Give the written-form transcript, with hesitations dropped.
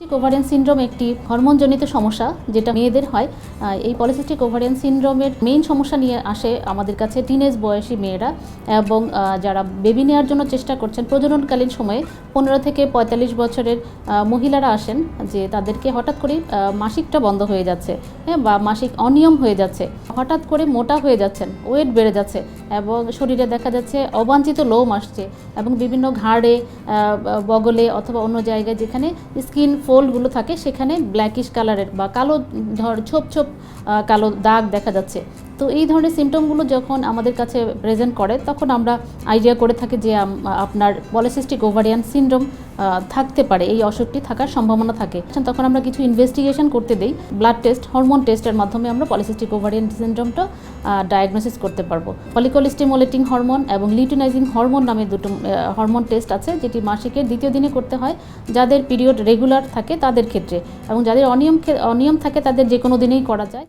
Ovarian syndrome একটি হরমোনজনিত সমস্যা যেটা মেয়েদের হয়। এই পলিসিস্টিক ওভারিয়ান সিনড্রোমের মেইন সমস্যা নিয়ে আসে আমাদের কাছে টিনেজ বয়সী মেয়েরা এবং যারা বেবি নেওয়ার জন্য চেষ্টা করছেন প্রজননকালীন সময়ে 15 থেকে 45 বছরের মহিলারা আসেন যে তাদেরকে হঠাৎ করে মাসিকটা বন্ধ হয়ে যাচ্ছে, হ্যাঁ, বা মাসিক অনিয়ম হয়ে যাচ্ছে, হঠাৎ করে মোটা হয়ে যাচ্ছেন, ওয়েট বেড়ে যাচ্ছে এবং শরীরে দেখা যাচ্ছে অবাঞ্ছিত লোম আসছে এবং বিভিন্ন ঘাড়ে, বগলে অথবা অন্য জায়গায় যেখানে স্কিন ফোল্ডগুলো থাকে সেখানে ব্ল্যাকিশ কালারের বা কালো ছোপ ছোপ কালো দাগ দেখা যাচ্ছে। তো এই ধরনের সিমটমগুলো যখন আমাদের কাছে প্রেজেন্ট করে তখন আমরা আইডিয়া করে থাকি যে আপনার পলিসিস্টিক ওভারিয়ান সিনড্রোম থাকতে পারে, এই অসুখটি থাকার সম্ভাবনা থাকে। তখন আমরা কিছু ইনভেস্টিগেশন করতে দেই, ব্লাড টেস্ট, হরমোন টেস্টের মাধ্যমে আমরা পলিসিস্টিক ওভারিয়ান সিনড্রোমটা ডায়াগনোসিস করতে পারবো। ফলিকল স্টিমুলেটিং হরমোন এবং লিউটিনাইজিং হরমোন নামে দুটো হরমোন টেস্ট আছে, যেটি মাসিকের দ্বিতীয় দিনে করতে হয় যাদের পিরিয়ড রেগুলার থাকে তাদের ক্ষেত্রে, এবং যাদের অনিয়ম থাকে তাদের যে কোনো দিনেই করা যায়।